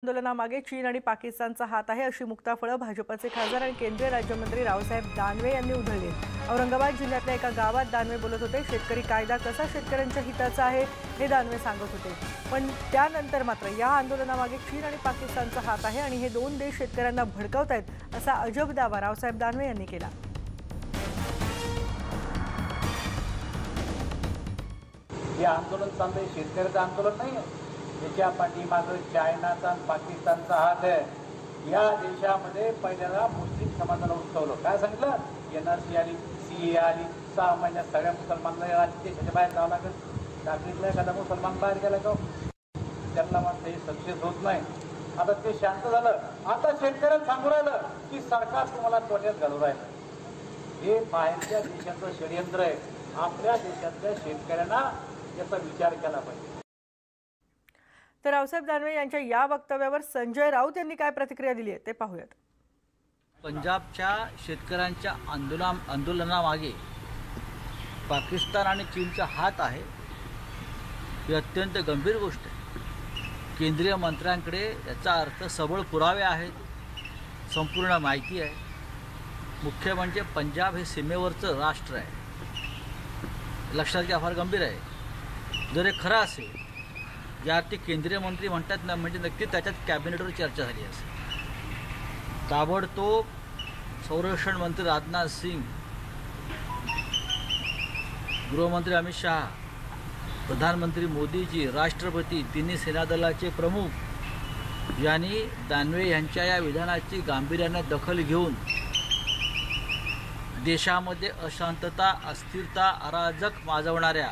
आंदोलनामागे चीन आणि पाकिस्तानचा हात आहे अशी मुक्ताफळं भाजपचे खासदार आणि केंद्रीय राज्यमंत्री रावसाहेब दानवे यांनी उधळली। औरंगाबाद जिल्ह्यातल्या एका गावात दानवे बोलत होते। शेतकरी कायदा कसा शेतकऱ्यांच्या हिताचा आहे हे दानवे सांगत होते। पण त्यानंतर मात्र या आंदोलनामागे चीन आणि पाकिस्तानचा हात आहे आणि हे दोन देश शेतकऱ्यांना भडकवतायत असा अजब दावा रावसाहेब दानवे यांनी केला। हे आंदोलन चाललंय शेतकऱ्याचं आंदोलन नाही आहे। याच्या पाठीमागे चायनाचा आणि पाकिस्तानचा हात आहे। या देशामध्ये पहिल्यांदा मुस्लिम समाजाला उठवलं, काय सांगितलं, NRC आली, CA आली, 6 महिन्यात सगळ्या मुसलमानांना देशाच्या बाहेर जावं लागेल। नागरिकला एखादा मुसलमान बाहेर गेला का त्यांना मात्र हे सक्सेस होत नाही। आता ते शांत झालं, आता शेतकऱ्यांना सांगू राहिलं की सरकार तुम्हाला तोट्यात घालू राहिलं। हे बाहेरच्या देशाचं षडयंत्र आहे। आपल्या देशातल्या शेतकऱ्यांना याचा विचार केला पाहिजे। तर रावसाहेब दानवे यांच्या या वक्तव्यावर संजय राऊत यांनी काय प्रतिक्रिया दिली आहे ते पाहूयात। पंजाबच्या शेतकऱ्यांच्या आंदोलनामागे पाकिस्तान आणि चीनचा हात आहे ही अत्यंत गंभीर गोष्ट आहे। केंद्रीय मंत्र्यांकडे याचा अर्थ सबळ पुरावे आहेत, संपूर्ण माहिती आहे। मुख्य म्हणजे पंजाब हे सीमेवरचं राष्ट्र आहे, लक्षात घ्या, फार गंभीर आहे। जर हे खरं असेल ज्या ते केंद्रीय मंत्री म्हणतात ना, म्हणजे नक्की त्याच्यात कॅबिनेटवर चर्चा झाली असेल। ताबडतोब संरक्षण मंत्री राजनाथ सिंग, गृहमंत्री अमित शहा, प्रधानमंत्री मोदीजी, राष्ट्रपती, तिन्ही सेनादलाचे प्रमुख यांनी दानवे यांच्या या विधानाची गांभीर्याने दखल घेऊन देशामध्ये अशांतता, अस्थिरता, अराजक माजवणाऱ्या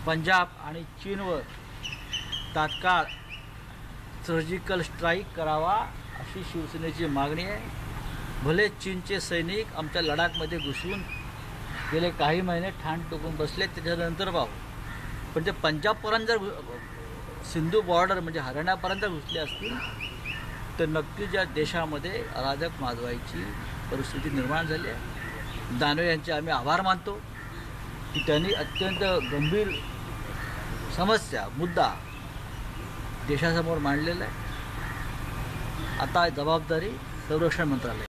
पंजाब आणि चीनवर तात्काळ सर्जिकल स्ट्राईक करावा अशी शिवसेनेची मागणी आहे। भले चीनचे सैनिक आमच्या लडाखमध्ये घुसून गेले काही महिने ठाण टोकून बसले, त्याच्यानंतर पाहू, पण ते पंजाबपर्यंत जर सिंधू बॉर्डर म्हणजे हरियाणापर्यंत घुसले असतील तर नक्कीच या देशामध्ये अराजक माजवायची परिस्थिती निर्माण झाली आहे। दानवे यांचे आम्ही आभार मानतो की त्यांनी अत्यंत गंभीर समस्या, मुद्दा देशासमोर मांडलेला आहे। आता जबाबदारी संरक्षण मंत्रालय